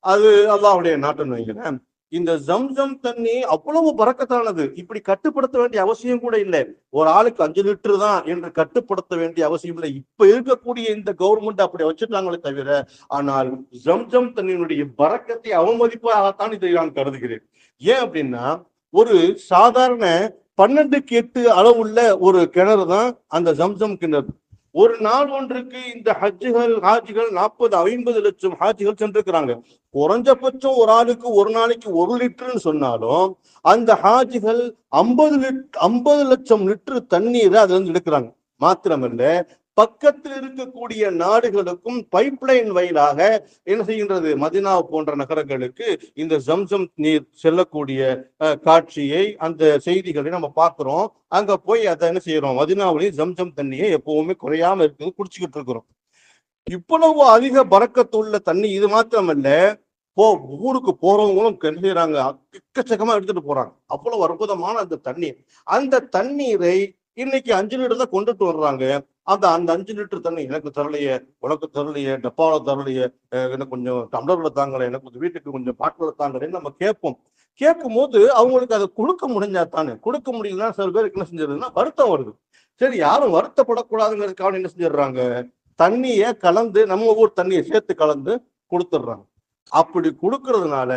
அது அல்லாஹ்வுடைய நாட்டுன்னு வைங்களேன். இந்த ஜம்சம் தண்ணி அவ்வளவு பறக்கத்தானது. இப்படி கட்டுப்படுத்த வேண்டிய அவசியம் கூட இல்லை. ஒரு ஆளுக்கு 5 லிட்டர் தான் என்று கட்டுப்படுத்த வேண்டிய அவசியம் இல்லை. இப்ப இருக்கக்கூடிய இந்த கவர்மெண்ட் அப்படி வச்சுட்டாங்களே தவிர, ஆனால் ஜம்சம் தண்ணியினுடைய பறக்கத்தை அவமதிப்பாகத்தான் இதை நான் கருதுகிறேன். ஏன் அப்படின்னா, ஒரு சாதாரண 12க்கு 8 அளவுள்ள ஒரு கிணறு தான் அந்த ஜம்சம் கிணறு. ஒரு நாள் ஒன்றுக்கு இந்த ஹாஜிகள் 40-50 லட்சம் ஹாஜிகள் சென்றிருக்கிறாங்க. குறைஞ்சபட்சம் ஒரு ஆளுக்கு ஒரு நாளைக்கு 1 லிட்டர்னு சொன்னாலும் அந்த ஹாஜிகள் 50 லட்சம் லிட்டர் தண்ணீரை அதுல இருந்து எடுக்கிறாங்க. மாத்திரமல்ல, பக்கத்தில் இருக்கக்கூடிய நாடுகளுக்கும் பைப்லைன் வழியாக என்ன செய்கின்றது, மதினா போன்ற நகரங்களுக்கு இந்த ஜம்சம் நீர் செல்லக்கூடிய காட்சியை, அந்த செய்திகளை நம்ம பார்க்கிறோம். அங்க போய் அதை என்ன செய்யறோம், மதினாவிலேயும் ஜம்சம் தண்ணியை எப்பவுமே குறையாம இருக்குது குடிச்சுக்கிட்டு இருக்கிறோம். இவ்வளவு அதிக பறக்கத்துள்ள தண்ணி. இது மாத்திரமல்ல, ஊருக்கு போறவங்களும் என்ன செய்யறாங்க, எக்கச்சக்கமா எடுத்துட்டு போறாங்க. அவ்வளவு அற்புதமான அந்த தண்ணீர். அந்த தண்ணீரை இன்னைக்கு 5 லிட்டர் தான் கொண்டுட்டு வர்றாங்க. அந்த 5 லிட்டர் தண்ணி எனக்கு தரலையே, உனக்கு தரலையே, டப்பாவில் தரலையே, எனக்கு கொஞ்சம் டம்ளர்ல தாங்கல, எனக்கு கொஞ்சம் வீட்டுக்கு கொஞ்சம் பாட்டில தாங்கலன்னு நம்ம கேட்போம். கேட்கும் போது அவங்களுக்கு அதை கொடுக்க முடிஞ்சா தானே. கொடுக்க முடியலன்னா சில பேருக்கு என்ன செஞ்சிருதுன்னா வருத்தம் வருது. சரி, யாரும் வருத்தப்படக்கூடாதுங்கிறதுக்காக என்ன செஞ்சிடறாங்க, தண்ணியை கலந்து, நம்ம ஊர் தண்ணியை சேர்த்து கலந்து கொடுத்துடுறாங்க. அப்படி கொடுக்கறதுனால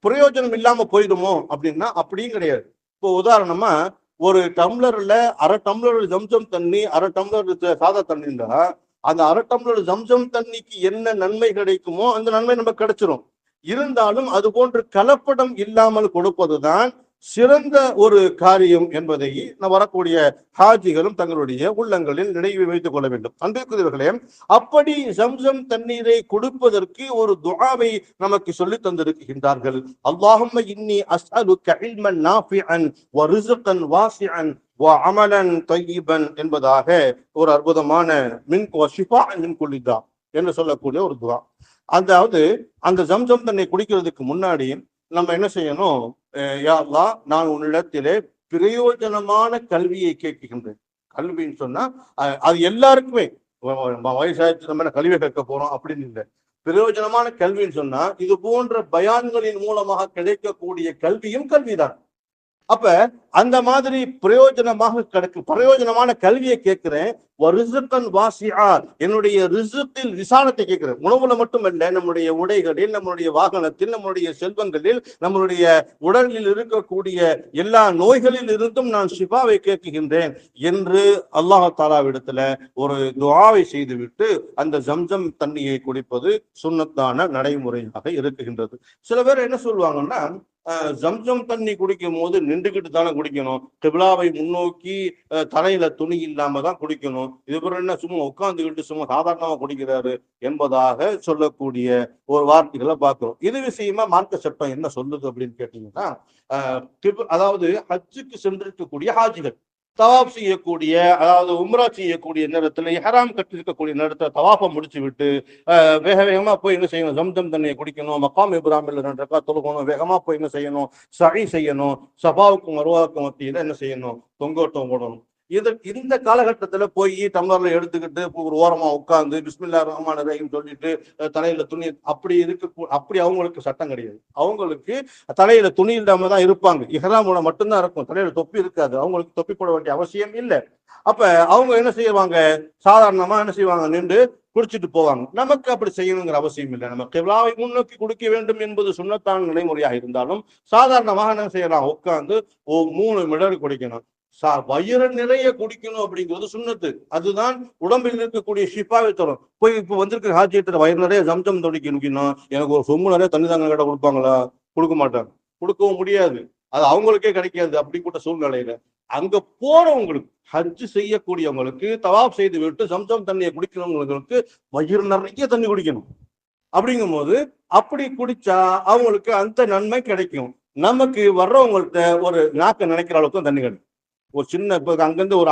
பிரயோஜனம் இல்லாம போயிடுமோ அப்படின்னா அப்படியும் கிடையாது. இப்போ உதாரணமா, ஒரு டம்ளர்ல 1/2 டம்ளர் ஜம்சம் தண்ணி, 1/2 டம்ளர் சாதா தண்ணின்னா, அந்த 1/2 டம்ளர் ஜம்சம் தண்ணிக்கு என்ன நன்மை கிடைக்குமோ அந்த நன்மை நமக்கு கிடைச்சிரும். இருந்தாலும் அது போன்று கலப்படம் இல்லாமல் கொடுப்பதுதான் சிறந்த ஒரு காரியம் என்பதை வரக்கூடிய ஹாஜிகளும் தங்களுடைய உள்ளங்களில் நினைவு வைத்துக் கொள்ள வேண்டும். அன்பிற்குரியவர்களே, அப்படி ஜம்சம் தண்ணீரை கொடுப்பதற்கு ஒரு துஆவை நமக்கு சொல்லி தந்திருக்கின்றார்கள். அல்லாஹும்ம இன்னி அஸ்அலுக இல்மன் நாஃபிஅன் வ ரிஸ்கன் வாசிஅன் வ அமலன் தய்யிபன் என்பதாக ஒரு அற்புதமான மின் ஷிஃபாஅன் மின் குல்லி தா என்று சொல்லக்கூடிய ஒரு துஆ. அதாவது அந்த ஜம்சம் தண்ணி குடிக்கிறதுக்கு முன்னாடி நம்ம என்ன செய்யணும், யா அல்லாஹ், நான் உன்னிடத்திலே பிரயோஜனமான கல்வியை கேட்கின்றேன். கல்வின்னு சொன்னா அது எல்லாருக்குமே, வயசாச்சு நம்ம கல்வியை கேட்க போறோம் அப்படின்னு இல்லை. பிரயோஜனமான கல்வின்னு சொன்னா இது போன்ற பயான்களின் மூலமாக கிடைக்கக்கூடிய கல்வியும் கல்விதான். அப்ப அந்த மாதிரி பிரயோஜனமான கல்வியை கேட்கிறேன். என்னுடைய ரிசுக்கில் விசாலத்தை கேட்கிறேன். உணவுல மட்டுமல்ல, நம்முடைய உடைகளில், நம்முடைய வாகனத்தில், நம்முடைய செல்வங்களில், நம்மளுடைய உடலில் இருக்கக்கூடிய எல்லா நோய்களில் இருந்தும் நான் ஷிஃபாவை கேட்கின்றேன் என்று அல்லாஹ் தஆலாவிடத்துல ஒரு துஆவை செய்துவிட்டு அந்த ஜம்சம் தண்ணியை குடிப்பது சுன்னத்தான நடைமுறையாக இருக்குகின்றது. சில பேர் என்ன சொல்லுவாங்கன்னா, ஜம்சம் தண்ணி குடிக்கும் போது நின்றுகிட்டு தானே குடிக்கணும், கிப்லாவை முன்னோக்கி தலையில துணி இல்லாம தான் குடிக்கணும், இது பிறகு என்ன சும்மா உட்கார்ந்துக்கிட்டு சும்மா சாதாரணமா குடிக்கிறாரு என்பதாக சொல்லக்கூடிய ஒரு வார்த்தைகளை பார்க்கிறோம். இது விஷயமா மார்க்க சட்டம் என்ன சொல்லுது அப்படின்னு கேட்டீங்கன்னா, அதாவது ஹஜ்ஜுக்கு சென்றிருக்கக்கூடிய ஹாஜிகள் தவாப் செய்யக்கூடிய, அதாவது உம்ரா செய்யக்கூடிய நேரத்துல, இஹ்ராம் கட்டிருக்கக்கூடிய நேரத்துல தவாஃபை முடிச்சு விட்டு வேக வேகமா போய் என்ன செய்யணும், ஜம்சம் தண்ணியை குடிக்கணும், மக்காம் இப்ராஹிம்ல 2 ரக்காத் தொழுகணும், வேகமா போய் என்ன செய்யணும், சஹி செய்யணும், சஃபாவுக்கும் மர்வாவுக்கும் மத்தியில என்ன செய்யணும், தொங்கோட்டம் போடணும். இந்த காலகட்டத்துல போய் டம்ளர்ல எடுத்துக்கிட்டு ஒரு ஓரமா உட்கார்ந்து பிஸ்மில்லா ரஹ்மான் ரஹீம் சொல்லிட்டு தலையில துணி அப்படி அவங்களுக்கு சட்டம் கிடையாது. அவங்களுக்கு தலையில துணி இல்லாம தான் இருப்பாங்க. இஹ்ராமோட மட்டும்தான் இருக்கும், தலையில தொப்பி இருக்காது. அவங்களுக்கு தொப்பி போட வேண்டிய அவசியம் இல்லை. அப்ப அவங்க என்ன செய்வாங்க, சாதாரணமா என்ன செய்வாங்க, நின்று குடிச்சிட்டு போவாங்க. நமக்கு அப்படி செய்யணுங்கிற அவசியம் இல்லை. நம்ம கிப்லாவை முன்னோக்கி குடிக்க வேண்டும் என்பது சுன்னத்தான நடைமுறையாக இருந்தாலும் சாதாரணமாக என்ன செய்யலாம், உட்கார்ந்து 3 மிடர் குடிக்கணும். வயிறு நிறைய குடிக்கணும் அப்படிங்கிறது சுன்னத்து. அதுதான் உடம்பில் இருக்கக்கூடிய ஷிஃபாவை தரும். போய் இப்ப வந்திருக்கிற ஹாஜியத்துல வயிறு நிறைய ஜம்சம் குடிக்கணும், எனக்கு ஒரு சொம்பு நிறைய தண்ணி தாங்க கேட்ட கொடுப்பாங்களா? கொடுக்க மாட்டாங்க, கொடுக்கவும் முடியாது. அது அவங்களுக்கே கிடைக்காது. அப்படிப்பட்ட சூழ்நிலையில அங்க போறவங்களுக்கு, ஹஜ் செய்யக்கூடியவங்களுக்கு, தவாப் செய்து விட்டு ஜம்சம் தண்ணியை குடிக்கிறவங்களுக்கு வயிறு நிறைய தண்ணி குடிக்கணும். அப்படிங்கும் போது அப்படி குடிச்சா அவங்களுக்கு அந்த நன்மை கிடைக்கும். நமக்கு வர்றவங்கள்ட்ட ஒரு நாக்க நினைக்கிற அளவுக்கு தண்ணி கிடைக்கும். ஒரு சின்ன இப்போ அங்கேருந்து ஒரு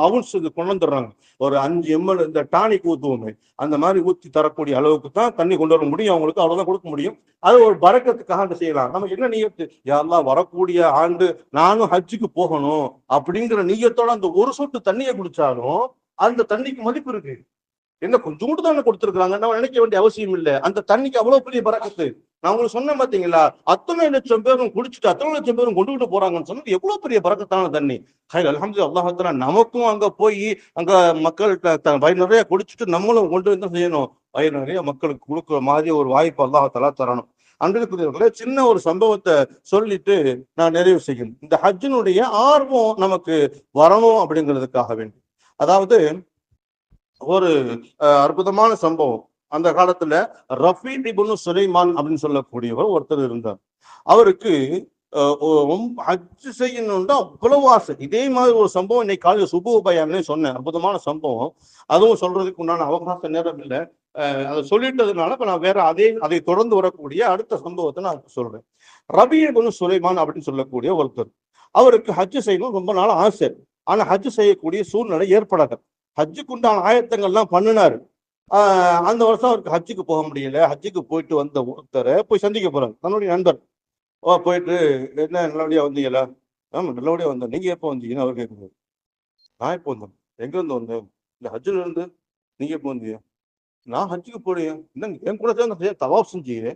அவுன்ஸ் இது கொண்டு வந்துடுறாங்க, ஒரு 5 ml இந்த டானிக் ஊற்றுவோமே அந்த மாதிரி ஊற்றி தரக்கூடிய அளவுக்கு தான் தண்ணி கொண்டு வர முடியும் அவங்களுக்கு, அவ்வளோதான் கொடுக்க முடியும். அது ஒரு பரக்கத்துக்காக அந்த செய்யலாம். நம்ம என்ன நீயத்து, யாரெல்லாம் வரக்கூடிய ஆண்டு நானும் ஹஜ்ஜுக்கு போகணும் அப்படிங்கிற நீயத்தோட அந்த ஒரு சொட்டு தண்ணியை குடிச்சாலும் அந்த தண்ணிக்கு மதிப்பு இருக்கு. என்ன கொஞ்சோண்டு தானே கொடுத்துருக்காங்க, நம்ம நினைக்க வேண்டிய அவசியம் இல்லை. அந்த தண்ணிக்கு அவ்வளவு பெரிய பரக்கத்து. நான் உங்களுக்கு சொன்னேன் பாத்தீங்களா, அத்தனை லட்சம் பேரும் குடிச்சிட்டு அத்தனை லட்சம் பேரும் கொண்டுகிட்டு போறாங்கன்னு சொன்னது எவ்வளவு பெரிய பரக்கத்தான தண்ணி. அல்ஹம்துலில்லாஹ், அல்லாஹ் நமக்கும் அங்க போய் அங்க மக்கள்கிட்ட வயிறு நிறைய குடிச்சிட்டு நம்மளும் கொண்டு வந்து செய்யணும், வயிறு நிறைய மக்களுக்கு கொடுக்குற மாதிரி ஒரு வாய்ப்பு அல்லாஹ் தஆலா தரணும். அன்றைக்குரியவர்களே, சின்ன ஒரு சம்பவத்தை சொல்லிட்டு நான் நிறைவு செய்யணும். இந்த ஹஜ்ஜினுடைய ஆர்வம் நமக்கு வரணும் அப்படிங்கிறதுக்காக வேண்டி, அதாவது ஒரு அற்புதமான சம்பவம். அந்த காலத்துல ரஃபீத் இப்னு சுலைமான் அப்படின்னு சொல்லக்கூடியவர் ஒருத்தர் இருந்தார். அவருக்கு ஹஜ் செய்யணும்னா அவ்வளவு ஆசை. இதே மாதிரி ஒரு சம்பவம் இன்னைக்கு காலையில் சுபு பயானே சொன்னேன், அற்புதமான சம்பவம். அதுவும் சொல்றதுக்கு உண்டான அவகாச நேரம் இல்லை. அதை சொல்லிட்டதுனால இப்ப நான் வேற அதை தொடர்ந்து வரக்கூடிய அடுத்த சம்பவத்தை நான் சொல்றேன். ரபீ இப்னு சுலைமான் அப்படின்னு சொல்லக்கூடிய ஒருத்தர், அவருக்கு ஹஜ் செய்யணும் ரொம்ப நாள் ஆசை. ஆனா ஹஜ் செய்யக்கூடிய சூழ்நிலை ஏற்படாது. ஹஜ்ஜுக்கு உண்டான ஆயத்தங்கள்லாம் பண்ணினாரு. அந்த வருஷம் அவருக்கு ஹஜ்ஜுக்கு போக முடியல. ஹஜ்ஜுக்கு போயிட்டு வந்த ஒருத்தரை போய் சந்திக்க போறாங்க, தன்னுடைய நண்பர். போயிட்டு, என்ன நல்லபடியா வந்தீங்களா? ஆமா நல்லபடியா வந்தேன், நீங்க எப்போ வந்தீங்கன்னு அவர் கேட்குறாரு. நான் எப்போ வந்தேன், எங்க இருந்து வந்தேன், இல்ல ஹஜ்ஜுல இருந்து. நீங்க எப்போ வந்தீங்க? நான் ஹஜ்ஜுக்கு போறேன். என்னங்க என் கூட தான் தவாப் செஞ்சீங்க,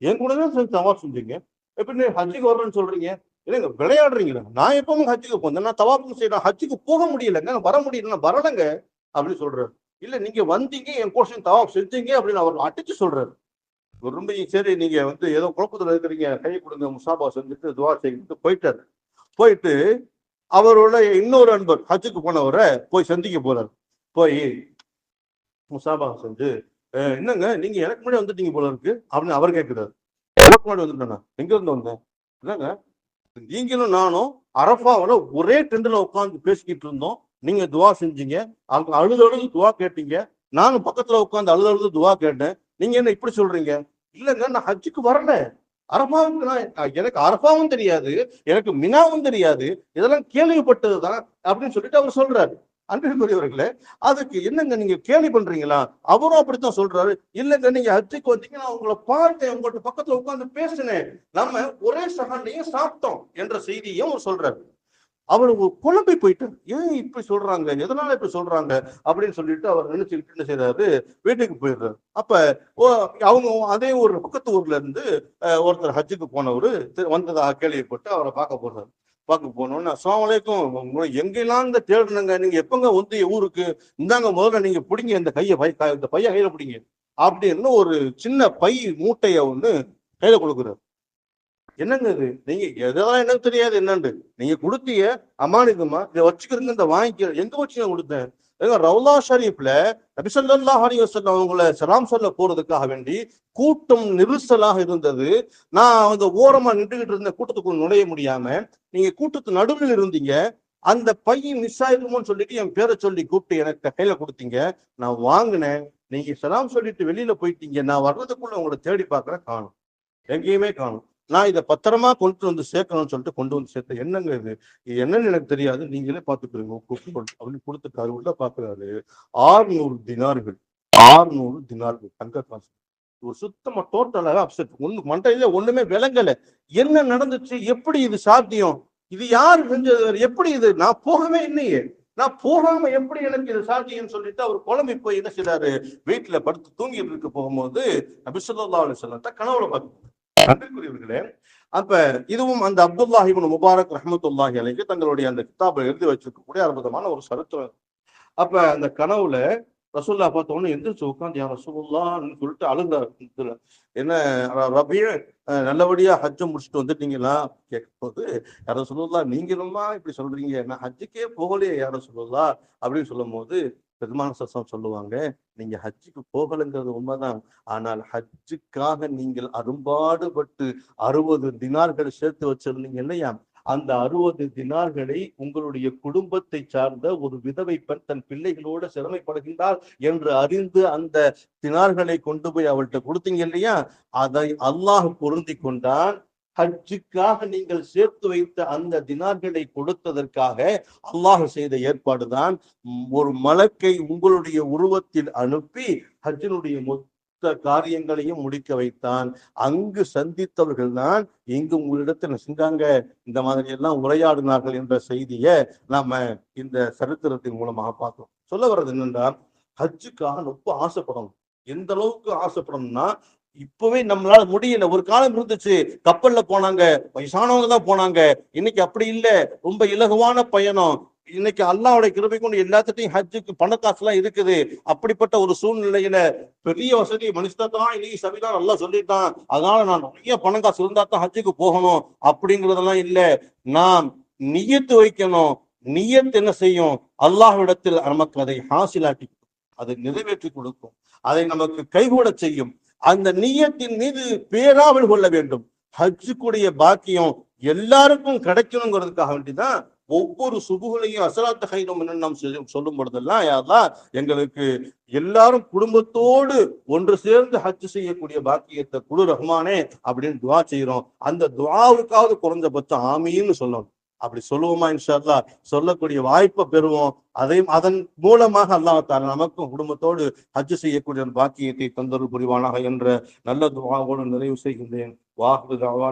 என் கூட தான் சேர்ந்து தவாப் செஞ்சீங்க, எப்படி ஹஜ்ஜுக்கு வர்றேன்னு சொல்றீங்க? இல்லைங்க விளையாடுறீங்களா? நான் எப்பவும் ஹஜ்ஜுக்கு போனேன், நான் தவாப்பும் செய்யறேன், ஹஜ்ஜுக்கு போக முடியலங்க, வர முடியல, வரலங்க அப்படின்னு சொல்றாரு. இல்ல நீங்க வந்தீங்க, என் கோர்ஷன் தவாப் செஞ்சீங்க அப்படின்னு அவர் அடிச்சு சொல்றாரு. ரொம்ப சரி, நீங்க ஏதோ குழப்பத்துல இருக்கிறீங்க, கை கொடுங்க, முசாபா செஞ்சுட்டு துவா செய்யிட்டு போயிட்டாரு. போயிட்டு அவரோட இன்னொரு அன்பர் ஹஜ்ஜுக்கு போனவரை போய் சந்திக்க போறாரு. போய் முசாபா செஞ்சு, என்னங்க நீங்க எனக்கு முன்னாடி வந்துட்டீங்க போல இருக்கு அப்படின்னு அவர் கேட்கிறாரு. எனக்கு முன்னாடி வந்துட்டேன்னா, எங்க இருந்து வந்தேன்? இல்லைங்க, நீங்களும் நானும் அரஃபாவில் ஒரே டெண்டில் உட்காந்து பேசிக்கிட்டு இருந்தோம், நீங்க துவா செஞ்சீங்க, அங்க அழுது அழுது துவா கேட்டீங்க, நானும் பக்கத்துல உட்காந்து அழுது அழுது துவா கேட்டேன், நீங்க என்ன இப்படி சொல்றீங்க? இல்லைங்க நான் ஹஜ்ஜுக்கு வரல, அரஃபாவுக்கு எனக்கு அரஃபாவும் தெரியாது, எனக்கு மினாவும் தெரியாது, இதெல்லாம் கேள்விப்பட்டதுதான் அப்படின்னு சொல்லிட்டு அவர் சொல்றாரு. அன்பிற்குரியவர்களே, அதுக்கு என்னங்க நீங்க கேள்வி பண்றீங்களா? அவரும் அப்படித்தான் சொல்றாரு. இல்லங்க நீங்க ஹஜ்ஜுக்கு வந்தீங்க, நான் உங்களை பார்த்தேன், உங்கள்ட்ட பக்கத்துல உட்கார்ந்து பேசினேன், நம்ம ஒரே சகன்லையும் சாப்பிட்டோம் என்ற செய்தியும் அவர் சொல்றாரு. அவர் குழம்பி போயிட்டார். ஏன் இப்படி சொல்றாங்க, எதனால இப்படி சொல்றாங்க அப்படின்னு சொல்லிட்டு அவர் நினைச்சுக்கிட்டு என்ன செய்யறாரு, வீட்டுக்கு போயிடுறாரு. அப்ப அவங்க அதே ஒரு பக்கத்து ஊர்ல இருந்து ஒருத்தர் ஹஜ்ஜுக்கு போனவரு வந்ததாக கேள்விப்பட்டு அவரை பார்க்க போனோம்னு, அஸ்ஸலாமு அலைக்கும், எங்கெல்லாம் இந்த தேடுனங்க, நீங்க எப்பங்க வந்து ஊருக்கு, இந்தாங்க முதல்ல நீங்க பிடிங்க, இந்த பைய கையில பிடிங்க அப்படின்னு ஒரு சின்ன பை மூட்டைய கையில கொடுக்குறாரு. என்னங்க இது, நீங்க எதெல்லாம் எனக்கு தெரியாது என்னன்னு நீங்க கொடுத்தீங்க, அமானிதமா இதை வச்சுக்கிறீங்க, இந்த வாங்கிக்க, எங்க வச்சு நான் கொடுத்தேன்? ரவுலா ஷரீஃப்ல நபி ஸல்லல்லாஹு அலைஹி வஸல்லம் அவங்கள சலாம் சொல்ல போறதுக்காக வேண்டி கூட்டம் நெரிசலாக இருந்தது. நான் ஓரமா நின்றுகிட்டு இருந்த, கூட்டத்துக்குள்ள நுழைய முடியாம, நீங்க கூட்டத்து நடுவில் இருந்தீங்க, அந்த பையன் மிஸ் ஆயிருமோன்னு சொல்லிட்டு என் பேரை சொல்லி கூப்பிட்டு எனக்கு கையில கொடுத்தீங்க, நான் வாங்கினேன், நீங்க சலாம் சொல்லிட்டு வெளியில போயிட்டீங்க, நான் வர்றதுக்குள்ள உங்களை தேடி பார்க்கறேன், காணும், எங்கேயுமே காணும். நான் இதை பத்திரமா கொண்டு வந்து சேர்க்கணும்னு சொல்லிட்டு கொண்டு வந்து சேர்த்தேன். என்னங்க இது என்னன்னு எனக்கு தெரியாது, நீங்களே பார்த்துக்கிறீங்க அப்படின்னு கொடுத்துட்டாரு. உள்ள பாக்குறாரு, 600 தினார்கள், 600 தினார்கள் தங்க காசு. ஒரு சுத்தமா டோட்டலாக அப்செட், மண்டையில ஒண்ணுமே விளங்கல. என்ன நடந்துச்சு, எப்படி இது சாத்தியம், இது யாரு செஞ்சது, எப்படி இது, நான் போகவே இல்லையே, நான் போகாம எப்படி எனக்கு இது சாத்தியம்னு சொல்லிட்டு அவர் குழம்பி போய் என்ன செய்யறாரு, வீட்டுல படுத்து தூங்கிட்டு இருக்க போகும்போது நபி ஸல்லல்லாஹு அலைஹி வஸல்லம் கனவுல பார்த்து. அன்பிற்குரியவர்களே, அப்ப இதுவும் அந்த அப்துல்லாஹ் இப்னு முபாரக் ரஹ்மத்துல்லாஹி அலைஹி தங்களுடைய அந்த கிதாபை எழுதி வச்சிருக்கக்கூடிய அற்புதமான ஒரு சரித்திரம். அப்ப அந்த கனவுல ரசூல்லா பார்த்தோன்னு எந்திரிச்சு உட்காந்து, யா ரசூலுல்லாஹ்னு சொல்லிட்டு அழுந்தார். என்ன ரபீ, நல்லபடியா ஹஜ்ஜை முடிச்சுட்டு வந்துட்டீங்களா கேட்கும்போது, யா ரசூலுல்லாஹ் நீங்களுமா இப்படி சொல்றீங்க, நான் ஹஜ்ஜுக்கே போகலையே யா ரசூலுல்லாஹ் அப்படின்னு சொல்லும் போது பெருமான சசம் சொல்லுவாங்க, நீங்க ஹஜ்ஜுக்கு போகலைங்கிறது உண்மைதான், ஆனால் ஹஜ்ஜுக்காக நீங்கள் அரும்பாடுபட்டு 60 தினார்கள் சேர்த்து வச்சிருந்தீங்க இல்லையா, அந்த 60 தினார்களை உங்களுடைய குடும்பத்தை சார்ந்த ஒரு விதவை பெண் தன் பிள்ளைகளோடு சிரமைப்படுகின்றார் என்று அறிந்து அந்த தினார்களை கொண்டு போய் அவள்கிட்ட கொடுத்தீங்க இல்லையா, அதை அல்லாஹ் பொருந்தி கொண்டான். ஹஜ்ஜுக்காக நீங்கள் சேர்த்து வைத்த அந்த தினார்களை கொடுத்ததற்காக அல்லாஹ் செய்த ஏற்பாடுதான் ஒரு மலக்கை உங்களுடைய உருவத்தில் அனுப்பி ஹஜ்ஜினுடைய மொத்த காரியங்களையும் முடிக்க வைத்தான். அங்கு சந்தித்தவர்கள் தான் இங்கு உங்களிடத்தில் செஞ்சாங்க, இந்த மாதிரி எல்லாம் உரையாடினார்கள் என்ற செய்தியை நாம இந்த சரித்திரத்தின் மூலமாக பார்க்கிறோம். சொல்ல வர்றது என்னன்னா, ஹஜ்ஜுக்காக ரொம்ப ஆசைப்படணும். எந்த அளவுக்கு ஆசைப்படணும்னா, இப்பவே நம்மளால முடியல. ஒரு காலம் இருந்துச்சு, கப்பல்ல போனாங்க, வயசானவங்க தான் போனாங்க. இன்னைக்கு அப்படி இல்லை, ரொம்ப இலகுவான பயணம். இன்னைக்கு அல்லாஹ்வுடைய கிருபை கொண்டு எல்லாத்துட்டையும் ஹஜ்ஜுக்கு பணக்காசு எல்லாம் இருக்குது. அப்படிப்பட்ட ஒரு சூழ்நிலையில பெரிய வசதி மனுஷன் தான் இன்னைக்கு சபைதான் நல்லா சொல்லிட்டான், அதனால நான் நிறைய பணம் காசு இருந்தா தான் ஹஜ்ஜுக்கு போகணும் அப்படிங்கிறதெல்லாம் இல்ல. நாம் நியத்து வைக்கணும். நியத் என்ன செய்யும்? அல்லாஹ்விடத்தில் நமக்கு அதை ஹாசிலாக்கி, அதை நிறைவேற்றி கொடுக்கும், அதை நமக்கு கைகூட செய்யும். அந்த நியத்தின் மீது பேராவல் கொள்ள வேண்டும். ஹஜ்ஜுக்குடைய பாக்கியம் எல்லாருக்கும் கிடைக்கணுங்கிறதுக்காக வேண்டிதான் ஒவ்வொரு சுபுகளையும் அசலாத்த கைனம் என்று நாம் சொல்லும் பொழுதெல்லாம், யாரெல்லாம் எங்களுக்கு எல்லாரும் குடும்பத்தோடு ஒன்று சேர்ந்து ஹஜ் செய்யக்கூடிய பாக்கியத்தை குழு ரஹ்மானே அப்படின்னு துவா செய்யறோம். அந்த துவாவுக்காவது குறைஞ்சபட்சம் ஆமீன்னு சொல்லணும். அப்படி சொல்லுவோமா? இன்ஷா அல்லாஹ் சொல்லக்கூடிய வாய்ப்பை பெறுவோம். அதன் மூலமாக அல்லாஹ் தஆலா நமக்கும் குடும்பத்தோடு ஹஜ் செய்யக்கூடிய பாக்கியத்தை தந்தருள் புரிவானாக என்ற நல்ல துஆவோடு நிறைவு செய்கின்றேன். வாஹிரு தஅவானா